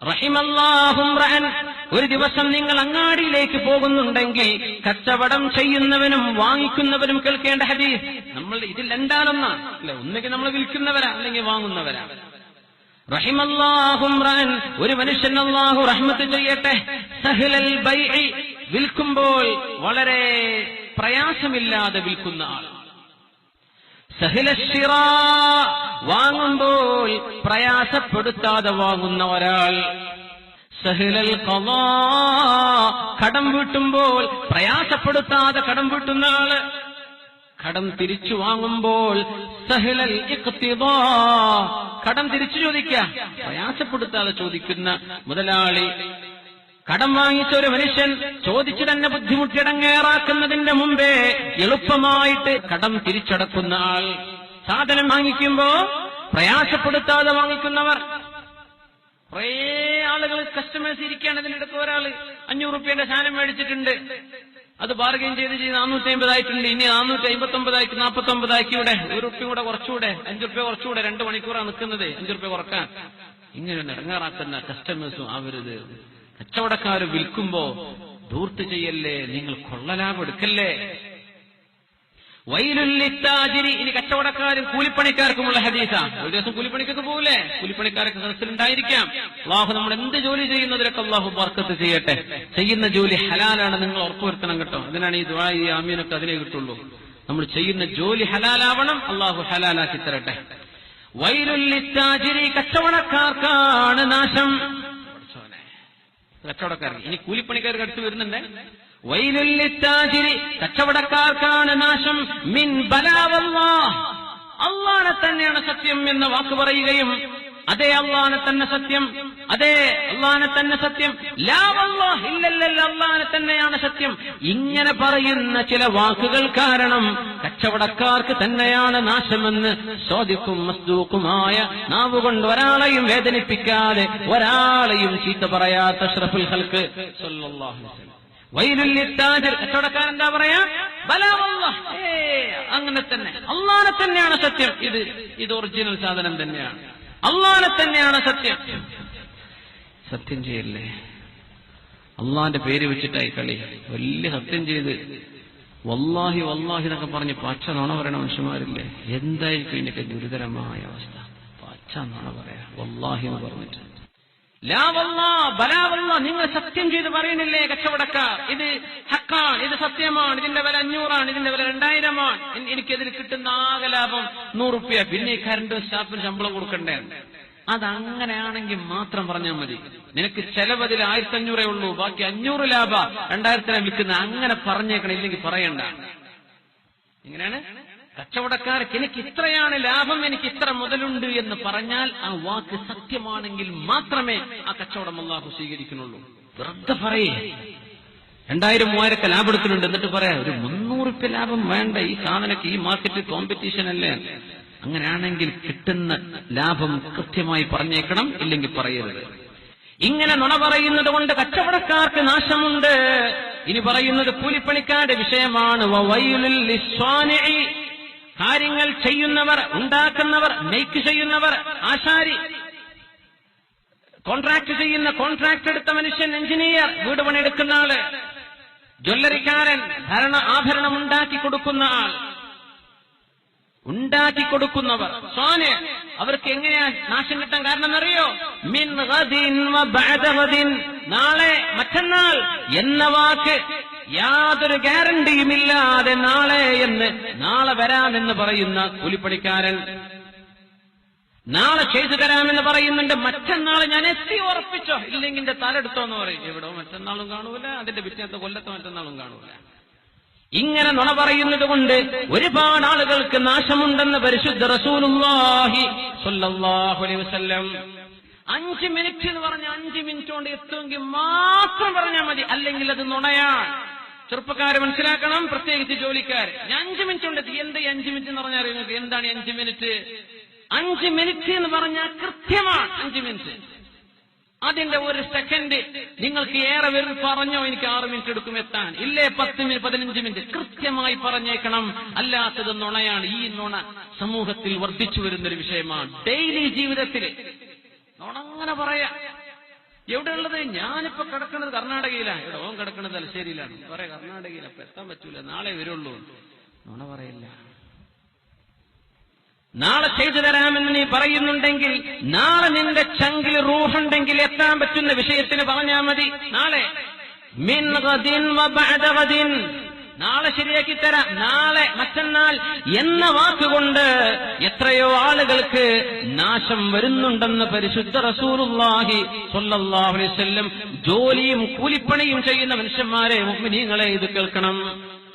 റഹിമല്ലാഹു റഅൻ, ഒരു ദിവസം നിങ്ങൾ അങ്ങാടിയിലേക്ക് പോകുന്നുണ്ടെങ്കിൽ കച്ചവടം ചെയ്യുന്നവനും വാങ്ങിക്കുന്നവനും കേൾക്കേണ്ട ഹദീസ്. നമ്മൾ ഇതിൽ രണ്ടാലൊന്നാണ് അല്ലെ, ഒന്നുകിൽ നമ്മൾ വിൽക്കുന്നവരാ അല്ലെങ്കിൽ വാങ്ങുന്നവരാ. റഹിമല്ലാഹു റഅൻ, ഒരു മനുഷ്യൻ അല്ലാഹു റഹ്മത്ത് ചെയ്യട്ടെ, സഹലൽ ബൈഇ, വിൽക്കുമ്പോൾ വളരെ പ്രയാസമില്ലാതെ വിൽക്കുന്ന ആൾ. സഹലശ്ശിറാ, വാങ്ങുമ്പോൾ പ്രയാസപ്പെടുത്താതെ വാങ്ങുന്ന ഒരാൾ. സഹലൽ ഖളാ, കടം വീട്ടുമ്പോൾ പ്രയാസപ്പെടുത്താതെ കടം വീട്ടുന്ന ആള്. കടം തിരിച്ചു വാങ്ങുമ്പോൾ സഹലൽ ഇഖ്തിദാ, കടം തിരിച്ചു ചോദിക്കുക, പ്രയാസപ്പെടുത്താതെ ചോദിക്കുന്ന മുതലാളി. കടം വാങ്ങിച്ച ഒരു മനുഷ്യൻ ചോദിച്ചു തന്നെ ബുദ്ധിമുട്ടിടങ്ങേറാക്കുന്നതിന്റെ മുമ്പേ എളുപ്പമായിട്ട് കടം തിരിച്ചടക്കുന്ന ആൾ. സാധനം വാങ്ങിക്കുമ്പോ പ്രയാസപ്പെടുത്താതെ വാങ്ങിക്കുന്നവർ. കുറേ ആളുകൾ കസ്റ്റമേഴ്സ് ഇരിക്കുകയാണ്. അതിനിടയ്ക്ക് ഒരാൾ 500 രൂപയുടെ സാധനം മേടിച്ചിട്ടുണ്ട്, അത് ബാർഗെയിൻ ചെയ്ത് 450 ആയിട്ടുണ്ട്, ഇനി 459 49 ഇവിടെ 1 രൂപ കൂടെ കുറച്ചുകൂടെ, 5 രൂപ കുറച്ചുകൂടെ, 2 മണിക്കൂറാണ് നിൽക്കുന്നത്, 5 രൂപ കുറക്കാൻ. ഇങ്ങനെ ഇടങ്ങാറാക്കുന്ന കസ്റ്റമേഴ്സും ആവരുത്. കച്ചവടക്കാർ വിൽക്കുമ്പോ ധൂർത്ത് ചെയ്യല്ലേ, നിങ്ങൾ കൊള്ളലാഭം എടുക്കല്ലേ. വൈലുല്ലിത്താജിരി, ഇനി കച്ചവടക്കാരും കൂലിപ്പണിക്കാർക്കുമുള്ള ഹദീസാ. ഒരു ദിവസം കൂലിപ്പണിക്കൊക്കെ പോകില്ലേ, കൂലിപ്പണിക്കാരൊക്കെ സദസ്സിലുണ്ടായിരിക്കാം. അള്ളാഹു നമ്മൾ എന്ത് ജോലി ചെയ്യുന്നതിലൊക്കെ അള്ളാഹു ബർക്കത്ത് ചെയ്യട്ടെ. ചെയ്യുന്ന ജോലി ഹലാലാണ്, നിങ്ങൾ ഉറപ്പുവരുത്തണം കേട്ടോ. അതിനാണ് ഈ ദുആ, ഈ ആമീനൊക്കെ അതിനെ കിട്ടുള്ളൂ. നമ്മൾ ചെയ്യുന്ന ജോലി ഹലാലാവണം, അള്ളാഹു ഹലാലാക്കി തരട്ടെ. വൈലുല്ലിത്താജിരി, കച്ചവടക്കാർക്കാണ് നാശം. കച്ചവടക്കാർക്ക്, ഇനി കൂലിപ്പണിക്കാർക്ക് അടുത്ത് വരുന്നുണ്ട്. വൈലുല്ലിത്താജിരി, കച്ചവടക്കാർക്കാണ് നാശം. മിൻ ബലാവല്ലാഹ്, അല്ലാഹനെ തന്നെയാണ് സത്യം എന്ന വാക്ക് പറയുകയും, അതേ അല്ലാഹനെ തന്നെ സത്യം, അതേ അല്ലാഹനെ തന്നെ സത്യം, ലാ വല്ലാഹ്, ഇല്ലല്ലല്ല അല്ലാഹനെ തന്നെയാണ് സത്യം, ഇങ്ങനെ പറയുന്ന ചില വാക്കുകൾ കാരണം കച്ചവടക്കാർക്ക് തന്നെയാണ് നാശമെന്ന് സ്വാദിഖും മസ്ദൂഖുമായ നാവുകൊണ്ട് ഒരാളെയും വേദനിപ്പിക്കാതെ ഒരാളെയും ചീത്ത പറയാത്ത അഷ്റഫുൽ ഖൽഖ് സല്ലല്ലാഹു അലൈഹി വസല്ലം. വൈലുല്ലിത്താജിർ, കച്ചവടക്കാരൻ എന്താ പറയാ? ബലാ വല്ലാഹ്, അങ്ങനെ തന്നെ അല്ലാഹനെ തന്നെയാണ് സത്യം, ഇത് ഒറിജിനൽ സാധനം തന്നെയാണ്, അല്ലാഹനെ തന്നെയാണ് സത്യം. സത്യം ചെയ്യല്ലേ, അള്ളാന്റെ പേര് വെച്ചിട്ടായി കളി. വലിയ സത്യം ചെയ്ത് വല്ലാഹി വല്ലാഹി എന്നൊക്കെ പറഞ്ഞ് പച്ച നുണ പറയണ മനുഷ്യന്മാരില്ലേ, എന്തായിരിക്കും ഇതിന്റെയൊക്കെ ഗുരുതരമായ അവസ്ഥ. പച്ച നുണ പറയാ വല്ലാഹി എന്ന് പറഞ്ഞിട്ട്. ലാ വല്ലാഹ് ബലാ വല്ലാഹ്, നിങ്ങൾ സത്യം ചെയ്ത് പറയുന്നില്ലേ കച്ചവടക്കാർ, ഇത് ഹക്കാണ്, ഇത് സത്യമാണ്, ഇതിന്റെ വില 500 ഇതിന്റെ വില 2000 എനിക്കതിൽ കിട്ടുന്ന ആകെ ലാഭം 100 രൂപ, പിന്നെ കറണ്ട് സ്റ്റാഫിന് ശമ്പളം കൊടുക്കണ്ടേ. അതങ്ങനെയാണെങ്കിൽ മാത്രം പറഞ്ഞാൽ മതി. നിനക്ക് ചെലവതിൽ 1500 ഉള്ളൂ, ബാക്കി 500 ലാഭ 2000 വിൽക്കുന്ന, അങ്ങനെ പറഞ്ഞേക്കണം, ഇല്ലെങ്കിൽ പറയണ്ട. ഇങ്ങനെയാണ് കച്ചവടക്കാർക്ക് എനിക്ക് ഇത്രയാണ് ലാഭം, എനിക്ക് ഇത്ര മുതലുണ്ട് എന്ന് പറഞ്ഞാൽ ആ വാക്ക് സത്യമാണെങ്കിൽ മാത്രമേ ആ കച്ചവടം അല്ലാഹു സ്വീകരിക്കുന്നുള്ളൂ. വെറുതെ പറയേ 2000-3000 ലാഭെടുത്തിട്ടുണ്ട്, എന്നിട്ട് പറയാം ഒരു 300 രൂപ ലാഭം വേണ്ട, ഈ സാധനക്ക് ഈ മാർക്കറ്റിൽ കോമ്പറ്റീഷൻ അല്ലേ. അങ്ങനെയാണെങ്കിൽ കിട്ടുന്ന ലാഭം കൃത്യമായി പറഞ്ഞേക്കണം, ഇല്ലെങ്കിൽ പറയരുത്. ഇങ്ങനെ നുണ പറയുന്നത് കൊണ്ട് കച്ചവടക്കാർക്ക് നാശമുണ്ട്. ഇനി പറയുന്നത് കൂലിപ്പണിക്കാരുടെ വിഷയമാണ്. വവൈലുൽ ലിസ്വാനിഇ, കാര്യങ്ങൾ ചെയ്യുന്നവർ, ഉണ്ടാക്കുന്നവർ, മേക്ക് ചെയ്യുന്നവർ, ആശാരി, കോൺട്രാക്ട് ചെയ്യുന്ന, കോൺട്രാക്ട് എടുത്ത മനുഷ്യൻ, എഞ്ചിനീയർ, വീട് പണിയെടുക്കുന്ന ആള്, ജ്വല്ലറിക്കാരൻ, ആഭരണം ഉണ്ടാക്കി കൊടുക്കുന്ന ആൾ, ഉണ്ടാക്കി കൊടുക്കുന്നവർ, സ്വാനി, അവർക്ക് എങ്ങനെയാ നാശം കിട്ടാൻ കാരണം എന്നറിയോ? മിൻ ഗദിൻ വ ബഅദ ഗദിൻ, നാളെ മറ്റന്നാൾ എന്ന വാക്ക് യാതൊരു ഗ്യാരണ്ടിയുമില്ലാതെ നാളെ എന്ന്, നാളെ വരാമെന്ന് പറയുന്ന കൂലിപ്പണിക്കാരൻ, നാളെ ചെയ്തു തരാമെന്ന് പറയുന്നുണ്ട്, മറ്റന്നാൾ ഞാൻ എത്തി ഉറപ്പിച്ചോ, ഇല്ലെങ്കിൽ എന്റെ തലെടുത്തോ എന്ന് പറയും. എവിടോ മറ്റന്നാളും കാണൂല, അതിന്റെ പിറ്റത്തെ കൊല്ലത്തെ മറ്റന്നാളും കാണൂല. ഇങ്ങനെ നുണ പറയുന്നത് കൊണ്ട് ഒരുപാട് ആളുകൾക്ക് നാശമുണ്ടെന്ന് പരിശുദ്ധ റസൂലുള്ളാഹി സ്വല്ലല്ലാഹു അലൈഹി വസല്ലം. 5 മിനിറ്റ് എന്ന് പറഞ്ഞ 5 മിനിറ്റ് കൊണ്ട് എത്തുമെങ്കിൽ മാത്രം പറഞ്ഞാൽ മതി, അല്ലെങ്കിൽ അത് നുണയാണ്. ചെറുപ്പക്കാരെ മനസ്സിലാക്കണം, പ്രത്യേകിച്ച് ജോലിക്കാർ. 5 മിനിറ്റ് കൊണ്ട് എന്ത് 5 മിനിറ്റ് എന്ന് പറഞ്ഞാൽ നിങ്ങൾക്ക് എന്താണ് 5 മിനിറ്റ്? 5 മിനിറ്റ് എന്ന് പറഞ്ഞാൽ കൃത്യമാണ് 5 മിനിറ്റ്. അതിന്റെ 1 സെക്കൻഡ് നിങ്ങൾക്ക് ഏറെ വരും, പറഞ്ഞോ എനിക്ക് 6 മിനിറ്റ് എടുക്കും എത്താൻ, ഇല്ലേ 10 മിനിറ്റ് 15 മിനിറ്റ്, കൃത്യമായി പറഞ്ഞേക്കണം, അല്ലാത്തത് നുണയാണ്. ഈ നുണ സമൂഹത്തിൽ വർദ്ധിച്ചു വരുന്നൊരു വിഷയമാണ്. ഡെയിലി ജീവിതത്തിൽ നുണ അങ്ങനെ പറയാ. എവിടെയുള്ളത്? ഞാനിപ്പോ കിടക്കുന്നത് കർണാടകയിലാണ്. ഇവിടെ ഓൻ കിടക്കുന്നത് തലശ്ശേരിയിലാണ്. പറയാ കർണാടകയിൽ അപ്പൊ എത്താൻ പറ്റൂല, നാളെ വരുള്ളൂ. നുണ പറയില്ല. നാളെ ചെയ്തു തരാമെന്ന് നീ പറയുന്നുണ്ടെങ്കിൽ, നാളെ നിന്റെ ചങ്കിൽ റൂഹുണ്ടെങ്കിൽ എത്താൻ പറ്റുന്ന വിഷയത്തിന് പറഞ്ഞാൽ മതി. നാളെ മിൻ ഗദിൻ വ ബഅദ ഗദിൻ, നാളെ ശരിയാക്കി തരാം, നാളെ മറ്റന്നാൾ എന്ന വാക്കുകൊണ്ട് എത്രയോ ആളുകൾക്ക് നാശം വരുന്നുണ്ടെന്ന് പരിശുദ്ധ റസൂലുള്ളാഹി സ്വല്ലല്ലാഹു അലൈഹി വസല്ലം. ജോലിയും കൂലിപ്പണിയും ചെയ്യുന്ന മനുഷ്യന്മാരെ, മുഅ്മിനീങ്ങളെ, ഇത് കേൾക്കണം.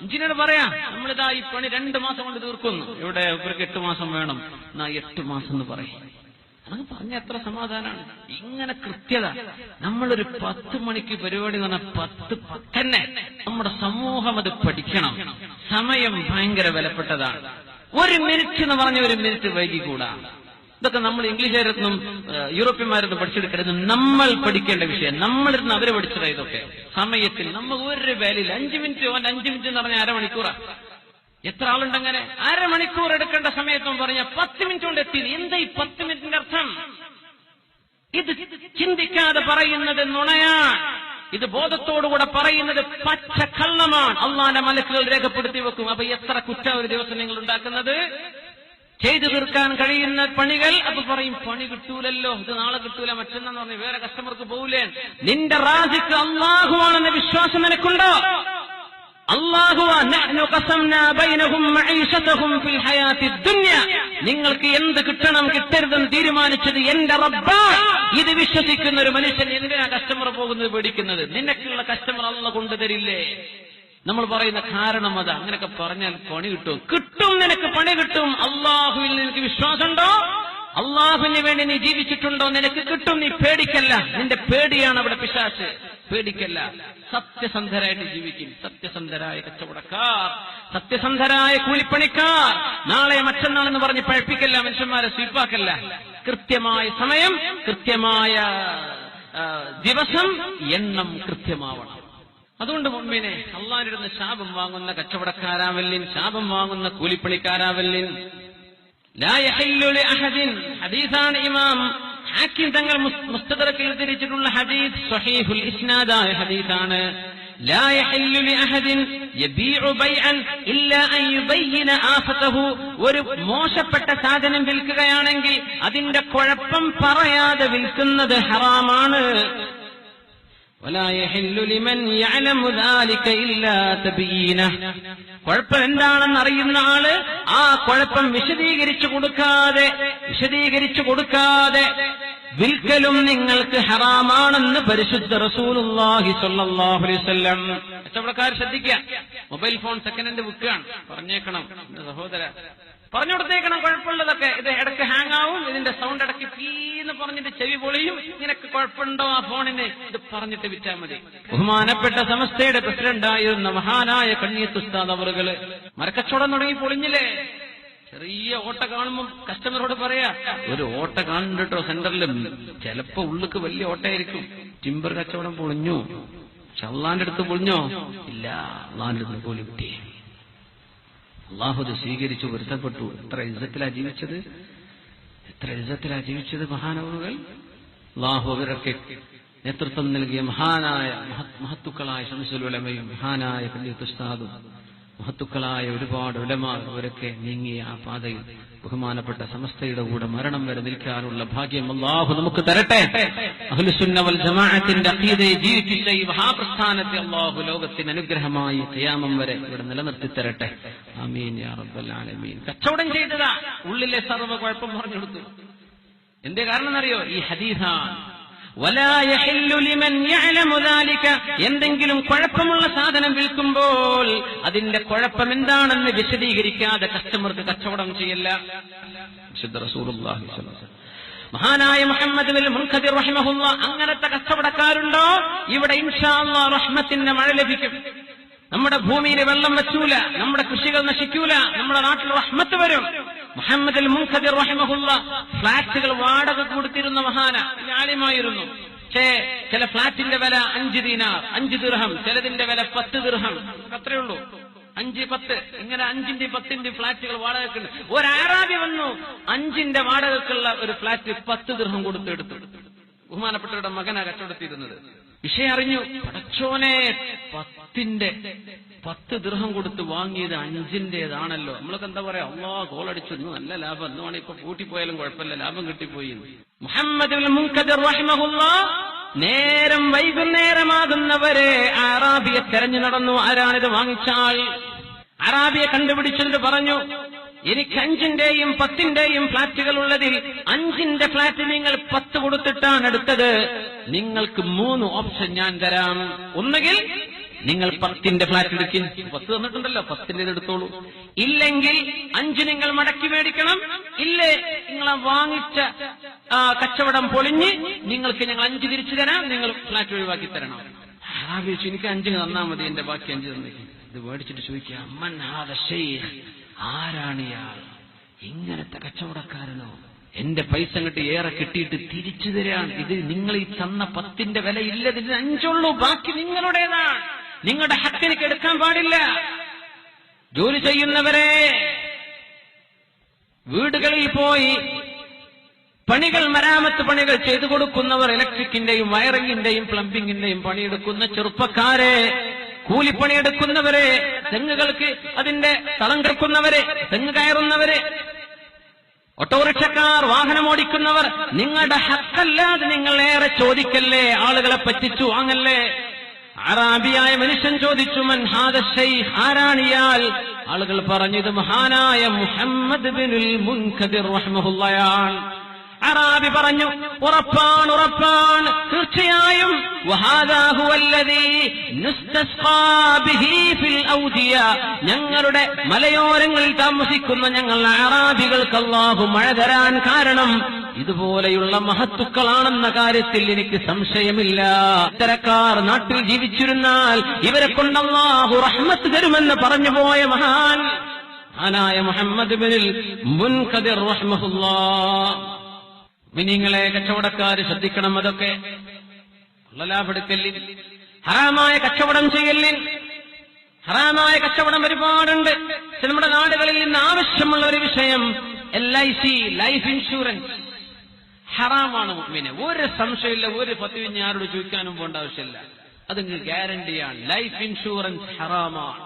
എഞ്ചിനീയർ പറയാ, നമ്മളിതാ ഈ പണി 2 മാസം കൊണ്ട് തീർക്കുന്നു. ഇവിടെ ഇവർക്ക് 8 മാസം വേണം, എന്നാ 8 മാസം എന്ന് പറയും. അത് പറഞ്ഞ എത്ര സമാധാനമാണ്. ഇങ്ങനെ കൃത്യത. നമ്മളൊരു 10 മണിക്ക് പരിപാടി എന്ന് പറഞ്ഞാൽ 10 തന്നെ നമ്മുടെ സമൂഹം അത് പഠിക്കണം. സമയം ഭയങ്കര വിലപ്പെട്ടതാണ്. 1 മിനിറ്റ് എന്ന് പറഞ്ഞ 1 മിനിറ്റ് വൈകിക്കൂടാ. ഇതൊക്കെ നമ്മൾ ഇംഗ്ലീഷുകാരൊന്നും യൂറോപ്യന്മാരൊന്നും പഠിച്ചെടുക്കരുത്. നമ്മൾ പഠിക്കേണ്ട വിഷയം. നമ്മളിരുന്ന് അവരെ പഠിച്ചതാ ഇതൊക്കെ. സമയത്തിൽ നമ്മൾ ഒരു വാല്യൂല്ല. 5 മിനിറ്റ് 5 മിനിറ്റ് എന്ന് പറഞ്ഞാൽ അരമണിക്കൂറാ. എത്ര ആളുണ്ടങ്ങനെ? അരമണിക്കൂർ എടുക്കേണ്ട സമയത്തും പറഞ്ഞ 10 മിനിറ്റ് കൊണ്ട് എത്തിയത്. എന്താ ഈ 10 മിനിറ്റിന്റെ അർത്ഥം? ഇത് ചിന്തിക്കാതെ പറയുന്നത് നുണയാണ്. ഇത് ബോധത്തോടുകൂടെ പറയുന്നത് പച്ച കള്ളമാണ്. അള്ളാന്റെ മലക്കുകൾ രേഖപ്പെടുത്തി വെക്കും. അപ്പൊ എത്ര കുറ്റ ഒരു ദിവസം നിങ്ങൾ ഉണ്ടാക്കുന്നത്? ചെയ്തു തീർക്കാൻ കഴിയുന്ന പണികൾ. അപ്പൊ പറയും പണി കിട്ടൂലല്ലോ, ഇത് നാളെ കിട്ടൂല, മറ്റന്നാന്ന് പറഞ്ഞ് വേറെ കസ്റ്റമർക്ക് പോകൂലേ. നിന്റെ റാസിക്ക് അള്ളാഹുവാണെന്ന വിശ്വാസം നിനക്കുണ്ടോ? നിങ്ങൾക്ക് എന്ത് കിട്ടണം കിട്ടരുതെന്ന് തീരുമാനിച്ചത് എന്റെ റബ്ബാണ്. ഇത് വിശ്വസിക്കുന്ന ഒരു മനുഷ്യൻ എന്തിനാ കസ്റ്റമർ പോകുന്നത് പേടിക്കുന്നത്? നിനക്കുള്ള കസ്റ്റമർ അള്ളാഹു കൊണ്ടുതരില്ലേ? നമ്മൾ പറയുന്ന കാരണം അതാ. അങ്ങനെയൊക്കെ പറഞ്ഞാൽ പണി കിട്ടും. കിട്ടും, നിനക്ക് പണി കിട്ടും. അള്ളാഹുവിൽ നിനക്ക് വിശ്വാസമുണ്ടോ? അള്ളാഹുവിന് വേണ്ടി നീ ജീവിച്ചിട്ടുണ്ടോ? നിനക്ക് കിട്ടും. നീ പേടിക്കല്ല. നിന്റെ പേടിയാണ് അവിടെ പിശാച്. പേടിക്കല്ല. സത്യസന്ധരായിട്ട് ജീവിക്കും. സത്യസന്ധരായ കച്ചവടക്കാർ, സത്യസന്ധരായ കൂലിപ്പണിക്കാർ. നാളെ മറ്റന്നാളെന്ന് പറഞ്ഞ് പഴപ്പിക്കല്ല, മനുഷ്യന്മാരെ സ്വീപ്പാക്കല്ല. കൃത്യമായ സമയം, കൃത്യമായ ദിവസം, എണ്ണം കൃത്യമാവണം. അതുകൊണ്ട് മുമ്പിനെ അള്ളാഹിന്റെ ശാപം വാങ്ങുന്ന കച്ചവടക്കാരാവല്ലിൻ, ശാപം വാങ്ങുന്ന കൂലിപ്പണിക്കാരാവല്ലിൻ. ലാ യഹില്ലു ലിഅഹദിൻ, ഹദീസാണ് ഇമാം ഹാക്കിം തങ്ങൾ മുസ്തദറക്കിൽ തിരിച്ചിട്ടുള്ള ഹദീസ്, സ്വഹീഹുൽ ഇസ്നാദായ ഹദീസാണ്. ലാ യഹില്ലു ലിഅഹദിൻ യബീഉ ബൈഅൻ ഇല്ലാ അൻ യുബയ്യിന ആഫതഹു. ഒരു മോശപ്പെട്ട സാധനം വിൽക്കുകയാണെങ്കിൽ അതിന്റെ കുഴപ്പം പറയാതെ വിൽക്കുന്നത് ഹറാമാണ്. വലാ യഹില്ലു ലിമൻ യഅലമു ദാലിക ഇല്ലാ തബീനഹു. കുഴപ്പം എന്താണെന്ന് അറിയുന്ന ആള് ആ കുഴപ്പം വിശദീകരിച്ചു കൊടുക്കാതെ വിൽക്കലും നിങ്ങൾക്ക് ഹറാമാണെന്ന് പരിശുദ്ധ റസൂലുള്ളാഹി സ്വല്ലല്ലാഹു അലൈഹി വസല്ലം. കച്ചവടക്കാർ ശ്രദ്ധിക്കുക. മൊബൈൽ ഫോൺ സെക്കൻഡ് ഹാൻഡ് വിൽക്കുകയാണ്, പറഞ്ഞേക്കണം എന്റെ സഹോദര, പറഞ്ഞു കൊടുത്തേക്കണം. കുഴപ്പമുള്ളതൊക്കെ. ഇത് ഇടയ്ക്ക് ഹാങ് ആവും, ഇതിന്റെ സൗണ്ട് ഇടയ്ക്ക് പീന്ന് പറഞ്ഞിട്ട് ചെവി പൊളിയും. ഇങ്ങനൊക്കെ കുഴപ്പമുണ്ടോ ആ ഫോണിന്? ഇത് പറഞ്ഞിട്ട് വിറ്റാൽ മതി. ബഹുമാനപ്പെട്ട സമസ്തയുടെ പ്രസിഡന്റായിരുന്ന മഹാനായ കണ്ണിയത്ത് ഉസ്താദ് അവറുകള് മരക്കച്ചവടം തുടങ്ങി പൊളിഞ്ഞില്ലേ? ചെറിയ ഓട്ട കാണുമ്പോൾ കസ്റ്റമറോട് പറയാ, ഒരു ഓട്ട കാണുന്നുണ്ടോ സെന്ററിൽ? ചിലപ്പോ ഉള്ളിക്ക് വലിയ ഓട്ടയായിരിക്കും. ടിമ്പർ കച്ചവടം പൊളിഞ്ഞു. പക്ഷെ അള്ളാന്റെ അടുത്ത് പൊളിഞ്ഞോ? ഇല്ല, അള്ളാന്റെ അടുത്ത് പോലും കിട്ടി. അള്ളാഹു അത് സ്വീകരിച്ചു, പൊരുത്തപ്പെട്ടു. എത്ര ഇസ്സത്തിലാ ജീവിച്ചത് മഹാനവറുകൾ. അള്ളാഹു അവരൊക്കെ നേതൃത്വം നൽകിയ മഹാനായ മഹത്തുക്കളായ ശംസുൽ ഉലമയും മഹാനായ കണ്ണിയത്ത് ഉസ്താദും മഹത്തുക്കളായ ഒരുപാട് ഉലമാ അവരൊക്കെ നീങ്ങിയ ആ പാതയിൽ ബഹുമാനപ്പെട്ട സമസ്തയുടെ കൂടെ മരണം വരെ നിൽക്കാനുള്ള ഭാഗ്യം അല്ലാഹു നമുക്ക് തരട്ടെ. അഹ്ലുസുന്ന വൽ ജമാഅത്തിന്റെ അഖീദയെ ജീവിപ്പിച്ച ഈ മഹാപ്രസ്ഥാനത്തെ അല്ലാഹു ലോകത്തിന് അനുഗ്രഹമായി ഖിയാമം വരെ ഇവിടെ നിലനിർത്തി തരട്ടെ. ആമീൻ യാ റബ്ബൽ ആലമീൻ. കച്ചവടം ചെയ്തതാ, ഉള്ളിലെ സർവ്വ കുഴപ്പം പറഞ്ഞു കൊടുത്തു. എന്തേ കാരണം എന്നറിയോ? ഈ ഹദീസാണ്. വലാ യഹില്ലു ലിമൻ യഅലമു ദാലിക. എന്തെങ്കിലും കുഴപ്പമുള്ള സാധനം വിൽക്കുമ്പോൾ അതിന്റെ കുഴപ്പം എന്താണെന്ന് വിശദീകരിക്കാതെ കസ്റ്റമർക്ക് കച്ചവടം ചെയ്യല്ല. വിശുദ്ധ റസൂലുള്ളാഹി സ്വല്ലല്ലാഹു അലൈഹി വസല്ലം. മഹാനായ മുഹമ്മദ് ബിൻ മുൻകദിർ റഹിമഹുല്ലാഹ്, അങ്ങനത്തെ കച്ചവടക്കാരുണ്ടോ ഇവിടെ ഇൻഷാ അല്ലാഹ് റഹ്മത്തിന്റെ മഴ ലഭിക്കും. നമ്മുടെ ഭൂമിയിൽ വെള്ളം വെച്ചൂല, നമ്മുടെ കൃഷികൾ നശിക്കൂല, നമ്മുടെ നാട്ടിൽ റഹ്മത്ത് വരും. മുഹമ്മദ് അൽ മുൻകദിർ റഹിമഹുല്ലാഹ് ഫ്ളാറ്റുകൾ വാടക കൊടുത്തിരുന്ന മഹാന, ആലിമായിരുന്നു. പക്ഷേ ചില ഫ്ളാറ്റിന്റെ വില 5 ദീനാർ, 5 ദിർഹം, ചിലതിന്റെ വില 10 ദിർഹം. അത്രയേ ഉള്ളൂ. 5, 10 ഇങ്ങനെ 5ന്റെയും 10ന്റെയും ഫ്ളാറ്റുകൾ വാടകയ്ക്കുണ്ട്. ഒരു ആറാബി വന്നു 5ന്റെ വാടകയ്ക്കുള്ള ഒരു ഫ്ളാറ്റ് 10 ദിർഹം കൊടുത്തെടുത്തു. ബഹുമാനപ്പെട്ടവരുടെ മകനാ കച്ചവടത്തിയിരുന്നത്. വിഷയം അറിഞ്ഞു. പടച്ചോനെ, 10 ദിർഹം കൊടുത്ത് വാങ്ങിയത് 5-ന്റേതാണല്ലോ. നമ്മളൊക്കെ എന്താ പറയാ, ഗോളടിച്ചു, നല്ല ലാഭം, എന്തുവാണ് ഇപ്പൊ പൂട്ടിപ്പോയാലും കുഴപ്പമില്ല, ലാഭം കിട്ടിപ്പോയി. മുഹമ്മദ് മുൻകദിർ റഹിമഹുല്ലാഹ് നേരം വൈകുന്നേരമാകുന്നവരെ അറാബിയെ തെരഞ്ഞു നടന്നു. ആരാണിത് വാങ്ങിച്ച ആൾ? അറാബിയെ കണ്ടുപിടിച്ചിട്ട് പറഞ്ഞു, എനിക്ക് 5-ന്റെയും 10-ന്റെയും ഫ്ളാറ്റുകൾ ഉള്ളതിൽ 5-ന്റെ ഫ്ളാറ്റ് നിങ്ങൾ 10 കൊടുത്തിട്ടാണ് എടുത്തത്. നിങ്ങൾക്ക് 3 ഓപ്ഷൻ ഞാൻ തരാം. ഒന്നുകിൽ നിങ്ങൾ 10-ന്റെ ഫ്ളാറ്റ് എടുക്കും, 10 തന്നിട്ടുണ്ടല്ലോ, 10-ന്റെ എടുത്തോളൂ. ഇല്ലെങ്കിൽ 5 നിങ്ങൾ മടക്കി മേടിക്കണം. ഇല്ലേ നിങ്ങൾ വാങ്ങിച്ച കച്ചവടം പൊളിഞ്ഞ് നിങ്ങൾക്ക് ഞങ്ങൾ 5 തിരിച്ചു തരാം, നിങ്ങൾ ഫ്ളാറ്റ് ഒഴിവാക്കി തരണം. ആലോചിച്ചു, എനിക്ക് 5 തന്നാ മതി, എന്റെ ബാക്കി 5 തന്നേക്കും. ഇത് മേടിച്ചിട്ട് ചോദിക്കുക, മൻ ഹാദ ശൈഖ്, ആരാണ് ഇയാൾ? ഇങ്ങനത്തെ കച്ചവടക്കാരനോ? എന്റെ പൈസ അങ്ങോട്ട് ഏറെ കിട്ടിയിട്ട് തിരിച്ചു തരാൻ. ഇത് നിങ്ങൾ ഈ തന്ന 10-ന്റെ വില ഇല്ലതിന് 5 ബാക്കി നിങ്ങളുടേതാണ്. നിങ്ങളുടെ ഹക്കിലേക്ക് എടുക്കാൻ പാടില്ല. ജോലി ചെയ്യുന്നവരെ, വീടുകളിൽ പോയി പണികൾ, മരാമത്ത് പണികൾ ചെയ്തു കൊടുക്കുന്നവർ, ഇലക്ട്രിക്കിന്റെയും വയറിംഗിന്റെയും പ്ലംബിംഗിന്റെയും പണിയെടുക്കുന്ന ചെറുപ്പക്കാരെ, കൂലിപ്പണിയെടുക്കുന്നവരെ, തെങ്ങുകൾക്ക് അതിന്റെ തളം കെടുക്കുന്നവരെ, തെങ്ങ് കയറുന്നവരെ, ഓട്ടോറിക്ഷക്കാർ, വാഹനം ഓടിക്കുന്നവർ, നിങ്ങളുടെ ഹക്കല്ലാതെ നിങ്ങൾ ഏറെ ചോദിക്കല്ലേ, ആളുകളെ പറ്റിച്ചു വാങ്ങല്ലേ. അറാബിയായ മനുഷ്യൻ ചോദിച്ചു, മൻ ഹാദ ശൈഖ്, ആരാണിയാൽ? ആളുകൾ പറഞ്ഞു, ഇത് മഹാനായ മുഹമ്മദ് ബിനുൽ മുൻകദിർ റഹിമഹുല്ലാഹ്. അറാബി പറഞ്ഞു, ഉറപ്പാണ്, ഉറപ്പാണ്, തീർച്ചയായും. വഹാദാ ഹുവല്ലദീ നുസ്തസ്ഖാ ബിഹി ഫിൽ ഔദിയ, ഞങ്ങളുടെ മലയോരങ്ങളിൽ താമസിക്കുന്ന ഞങ്ങൾ അറാബികൾക്ക് അല്ലാഹു മഴ തരാൻ കാരണം ഇതുപോലെയുള്ള മഹത്തുക്കളാണെന്ന കാര്യത്തിൽ എനിക്ക് സംശയമില്ല. ഇത്തരക്കാർ നാട്ടിൽ ജീവിച്ചിരുന്നാൽ ഇവരെ കൊണ്ട് അല്ലാഹു റഹ്മത്ത് തരുമെന്ന് പറഞ്ഞുപോയ മഹാനായ മുഹമ്മദ് ബിനുൽ മുൻകദിർ റഹിമഹുല്ലാഹ്. മിനിങ്ങളെ, കച്ചവടക്കാര് ശ്രദ്ധിക്കണം. അതൊക്കെ ലാഭെടുക്കല്ലിൻ, ഹറാമായ കച്ചവടം ചെയ്യല്ലിൻ. ഹറാമായ കച്ചവടം ഒരുപാടുണ്ട്. നമ്മുടെ നാടുകളിൽ നിന്ന് ആവശ്യമുള്ള ഒരു വിഷയം LIC, ലൈഫ് ഇൻഷുറൻസ് ഹറാമാണ്. മുഅ്മിനെ, ഒരു സംശയമില്ല, ഒരു ഫത്വയും ആരോട് ചോദിക്കാനും പോകേണ്ട ആവശ്യമില്ല. അത് ഗ്യാരണ്ടിയാണ്. ലൈഫ് ഇൻഷുറൻസ് ഹറാമാണ്.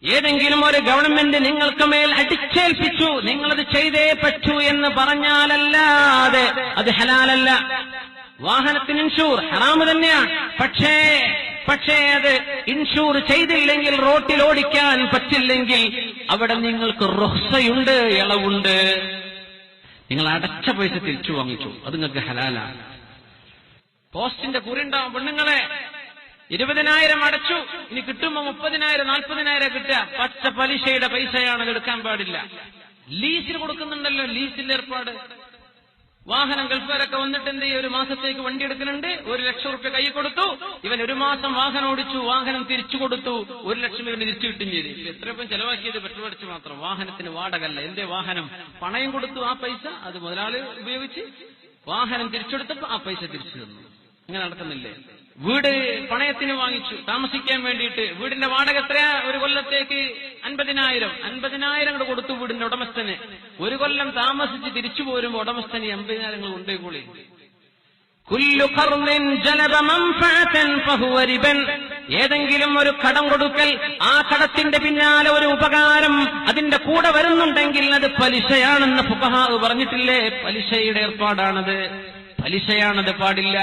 ഏതെങ്കിലും ഒരു ഗവൺമെന്റ് നിങ്ങൾക്ക് മേൽ അടിച്ചേൽപ്പിച്ചു, നിങ്ങളത് ചെയ്തേ പറ്റൂ എന്ന് പറഞ്ഞാലല്ലാതെ അത് ഹലാലല്ല. വാഹനത്തിന് ഇൻഷൂർ ഹറാമ് തന്നെയാണ്. പക്ഷേ അത് ഇൻഷൂർ ചെയ്തില്ലെങ്കിൽ, റോട്ടിൽ ഓടിക്കാൻ പറ്റില്ലെങ്കിൽ അവിടെ നിങ്ങൾക്ക് റുഖ്സയുണ്ട്, ഇളവുണ്ട്. നിങ്ങൾ അടച്ച പൈസ തിരിച്ചു വാങ്ങിച്ചു, അത് നിങ്ങൾക്ക് ഹലാലാണ്. പോസ്റ്റിന്റെ കുറിണ്ടാവും. പെണ്ണുങ്ങളെ, 20,000 അടച്ചു, ഇനി കിട്ടുമ്പോ 30,000 40,000 കിട്ടുക. പച്ച പലിശയുടെ പൈസയാണ്, അത് എടുക്കാൻ പാടില്ല. ലീസിന് കൊടുക്കുന്നുണ്ടല്ലോ, ലീസിന്റെ ഏർപ്പാട്. വാഹനം ഗൾഫുകാരൊക്കെ വന്നിട്ട് എന്ത് ചെയ്യും, 1 മാസത്തേക്ക് വണ്ടി എടുക്കുന്നുണ്ട്, 1 ലക്ഷം റുപ്യ കൈ കൊടുത്തു, ഇവൻ 1 മാസം വാഹനം ഓടിച്ചു, വാഹനം തിരിച്ചു കൊടുത്തു, 1 ലക്ഷം ഇവന് തിരിച്ചു കിട്ടും ചെയ്തു. എത്രപ്പം ചെലവാക്കിയത് പെട്രോൾ അടിച്ച് മാത്രം, വാഹനത്തിന് വാടകല്ല. എന്റെ വാഹനം പണയം കൊടുത്തു, ആ പൈസ അത് മുതലാളി ഉപയോഗിച്ച് വാഹനം തിരിച്ചെടുത്തപ്പോ ആ പൈസ തിരിച്ചു തന്നു. അങ്ങനെ നടക്കുന്നില്ലേ? വീട് പണയത്തിന് വാങ്ങിച്ചു താമസിക്കാൻ വേണ്ടിയിട്ട്. വീടിന്റെ വാടക എത്രയാ? 1 കൊല്ലത്തേക്ക് 50,000 കൂടെ കൊടുത്തു വീടിന്റെ ഉടമസ്ഥന്. 1 കൊല്ലം താമസിച്ച് തിരിച്ചു പോരുമ്പോ ഉടമസ്ഥന് 80,000 കൊണ്ടുപോയി. കുല്ലു ഖർളിൻ ജലബ മൻഫഅതൻ ഫഹുവ റിബൻ. ഏതെങ്കിലും ഒരു കടം കൊടുക്കൽ, ആ കടത്തിന്റെ പിന്നാലെ ഒരു ഉപകാരം അതിന്റെ കൂടെ വരുന്നുണ്ടെങ്കിൽ അത് പലിശയാണെന്ന് ഫുഖഹാ പറഞ്ഞിട്ടില്ലേ? പലിശയുടെ ഏർപ്പാടാണത്, പലിശയാണത്, പാടില്ല.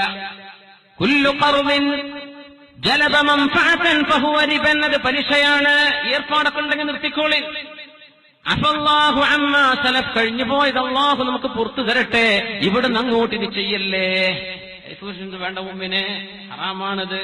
കുല്ലു ഖർളിൻ ജലബ മൻഫഅതൻ ഫഹുവ റിബൻ, അത് പലിശയാണ്. ഏർപ്പാടൊക്കെ ഉണ്ടെങ്കിൽ നിർത്തിക്കോളി. അഫല്ലാഹു അമ്മാ സലഫ്, കഴിഞ്ഞു പോയത് അല്ലാഹു നമുക്ക് പുറത്തു തരട്ടെ. ഇവിടുന്ന് അങ്ങോട്ട് ഇത് ചെയ്യല്ലേ. ലൈഫ് ഇൻഷുറൻസ് വേണ്ട മുമ്പിനെ, ഹറാമാണത്.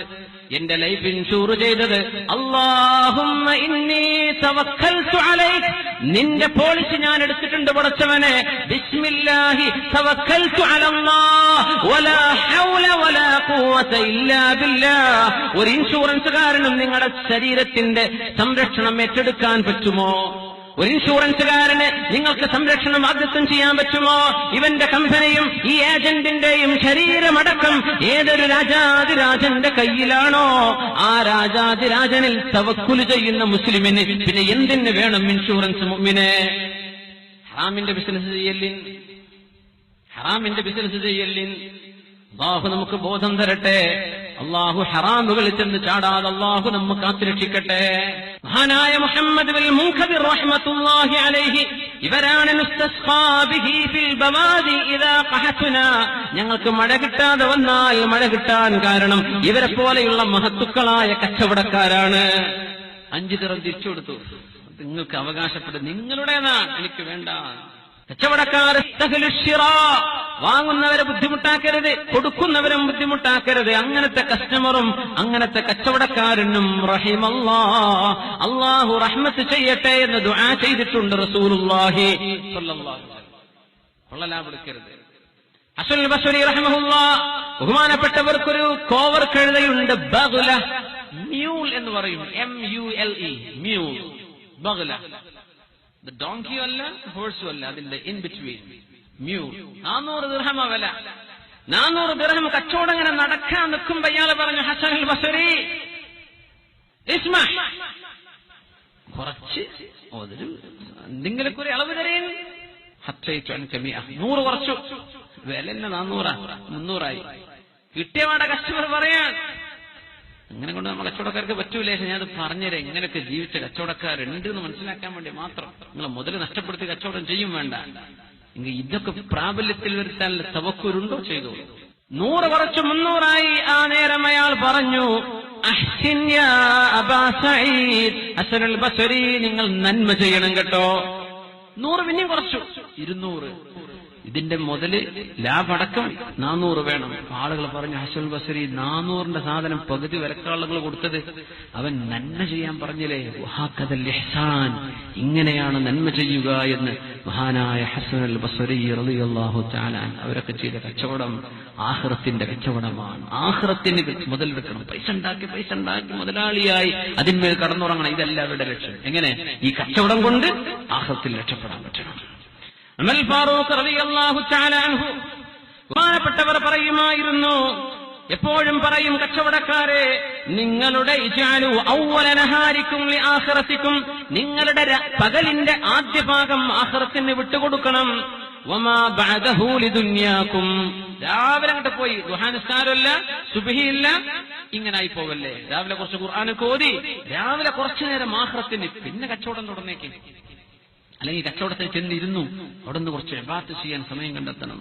എന്റെ ലൈഫ് ഇൻഷൂർ ചെയ്തത് അല്ലാഹുമ്മ ഇന്നി തവക്കൽതു അലൈക്, നിന്റെ പോളിസി ഞാൻ എടുത്തിട്ടുണ്ട് പടച്ചവനെ. ബിസ്മില്ലാഹി തവക്കൽതു അലല്ലാഹ് വലാ ഹൗല വലാ ഖുവത ഇല്ലാ ബില്ലാഹ്. ഒരു ഇൻഷുറൻസുകാരനും നിങ്ങളുടെ ശരീരത്തിന്റെ സംരക്ഷണം ഏറ്റെടുക്കാൻ പറ്റുമോ? ഒരു ഇൻഷുറൻസുകാരന് നിങ്ങൾക്ക് സംരക്ഷണം വാഗ്ദത്തം ചെയ്യാൻ പറ്റുമോ? ഇവന്റെ കമ്പനിയും ഈ ഏജന്റിന്റെയും ശരീരമടക്കം ഏതൊരു രാജാതിരാജന്റെ കയ്യിലാണോ, ആ രാജാതിരാജനിൽ തവക്കുല് ചെയ്യുന്ന മുസ്ലിമിന് പിന്നെ എന്തിന് വേണം ഇൻഷുറൻസ്? മുഅ്മിനെ, ഹറാമിന്റെ ബിസിനസ് ചെയ്യലിൻ, ഹറാമിന്റെ ബിസിനസ് ചെയ്യലിൻ അല്ലാഹു നമുക്ക് ബോധം തരട്ടെ. അല്ലാഹു ഹറാമുകളിൽ ചെന്ന് ചാടാതെ അല്ലാഹു നമ്മെ കാത്തുരക്ഷിക്കട്ടെ. മഹാനായ മുഹമ്മദ് ബിൻ മുൻകദിർ റഹ്മത്തുള്ളാഹി അലൈഹി ഇവരാണ് മുസ്തസ്ഖാ ബിഹി ഫിൽ ബവാദി ഇദാ ഖഹത്നാ. ഞങ്ങൾക്ക് മഴ കിട്ടാതെ വന്നാൽ മഴ കിട്ടാൻ കാരണം ഇവരെ പോലെയുള്ള മഹത്തുക്കളായ കച്ചവടക്കാരാണ്. 5 ദിർഹം തിരിച്ചു കൊടുത്തു. നിങ്ങൾക്ക് അവകാശപ്പെടും, നിങ്ങളുടേതാണ്, എനിക്ക് വേണ്ട. കച്ചവടക്കാർ വാങ്ങുന്നവരെ ബുദ്ധിമുട്ടാക്കരുത്, കൊടുക്കുന്നവരും ബുദ്ധിമുട്ടാക്കരുത്. അങ്ങനത്തെ കസ്റ്റമറും അങ്ങനത്തെ കച്ചവടക്കാരനും റഹിമല്ലാഹ്, അല്ലാഹു റഹ്മത്ത് ചെയ്യട്ടെ എന്ന് ദുആ ചെയ്തിട്ടുണ്ട് റസൂലുള്ളാഹി സ്വല്ലല്ലാഹു അലൈഹി വസല്ലം. കൊള്ളലാപെടുക്കരുത്. ഹസനുൽ ബസ്രി റഹിമഹുല്ലാഹ് ബഹുമാനപ്പെട്ടവർക്കൊരു കോവർ കഴുതയുണ്ട്, ബഗ്ല, മ്യൂൾ എന്ന് പറയും, MULE, മ്യൂൾ, ബഗ്ല. ഡോങ്കി അല്ല, ഹോഴ്സും അല്ല, അതിന്റെ ഇൻ ബിറ്റ്വീൻ, മ്യൂൾ. 400 ദിർഹം വില. 400 ദിർഹം കച്ചവടം ഇങ്ങനെ നടക്കാൻ നിൽക്കുമ്പോ ഇയാള് പറഞ്ഞു, ഹസനുൽ ബസ്രി ഇസ്മ, കുറച്ച് എന്തെങ്കിലും ഒരു അളവ് തരേൻ. 100 കുറച്ചു. വില തന്നെ 400, 300 കിട്ടിയപാടെ കസ്റ്റമർ പറയാൻ. അങ്ങനെ കൊണ്ട് നമ്മൾ കച്ചവടക്കാർക്ക് പറ്റൂലേ? ഞാനത് പറഞ്ഞുതരാം. ഇങ്ങനെയൊക്കെ ജീവിച്ച കച്ചവടക്കാരുണ്ട് എന്ന് മനസ്സിലാക്കാൻ വേണ്ടി മാത്രം. നിങ്ങൾ മുതൽ നഷ്ടപ്പെടുത്തി കച്ചവടം ചെയ്യും വേണ്ട. ഇതൊക്കെ പ്രാബല്യത്തിൽ വരുത്താൻ തവക്കുരുണ്ടോ? ചെയ്തു. 100 കുറച്ച് 300. ആ നേരം അയാൾ പറഞ്ഞു, അഹ്സിൻ യാ അബാ സഈദ്, ഹസനുൽ ബസ്രി, നിങ്ങൾ നന്മ ചെയ്യണം കേട്ടോ. 100 പിന്നെയും കുറച്ചു, 200. ഇതിന്റെ മുതല് ലാഭടക്കം 400 വേണം. ആളുകൾ പറഞ്ഞു, ഹസനുൽ ബസ്രി 400ന്റെ സാധനം പകുതി വിലക്കാളുകൾ കൊടുത്തത് അവൻ നന്മ ചെയ്യാൻ പറഞ്ഞില്ലേ? വഹാകദൽ ഇഹ്സാൻ, ഇങ്ങനെയാണ് നന്മ ചെയ്യുക എന്ന് മഹാനായ ഹസനുൽ ബസ്രി റളിയല്ലാഹു തആല അവരൊക്കെ ചെയ്ത കച്ചവടം ആഖിറത്തിന്റെ കച്ചവടമാണ്. ആഖിറത്തിന് മുതലെടുക്കണം. പൈസ ഉണ്ടാക്കി മുതലാളിയായി അതിന്മേൽ കടന്നുറങ്ങണം. ഇതല്ല അവരുടെ ലക്ഷ്യം. എങ്ങനെ ഈ കച്ചവടം കൊണ്ട് ആഖിറത്തിൽ രക്ഷപ്പെടാൻ പറ്റണം. ഉമർ ഫാറൂഖ് റളിയല്ലാഹു തആല അൻഹു ബഹുമാനപ്പെട്ടവർ പറയുമായിരുന്നു, എപ്പോഴും പറയും, കച്ചവടക്കാരെ, നിങ്ങളുടെ ഇജാലു അവ്വല നഹാരിക്കും ലിആഖിറതിക്കും, നിങ്ങളുടെ പകലിന്റെ ആദ്യ ഭാഗം ആഖിറത്തിന് വിട്ടുകൊടുക്കണം. വമാ ബഅദഹു ലിദുനിയാക്കും, രാവിലെ അങ്ങോട്ട് പോയി ദുഹാ നിസ്കാരമില്ല, സുബ്ഹിയില്ല, ഇങ്ങനായി പോവല്ലേ. രാവിലെ കുറച്ച് ഖുർആനൊക്കെ ഓതി രാവിലെ കുറച്ചു നേരം ആഖിറത്തിന്, പിന്നെ കച്ചവടം തുടർന്നേക്ക്. അല്ലെങ്കിൽ കച്ചവടത്തിൽ ചെന്നിരുന്നു അവിടെ നിന്ന് കുറച്ച് ഇബാദത്ത് ചെയ്യാൻ സമയം കണ്ടെത്തണം.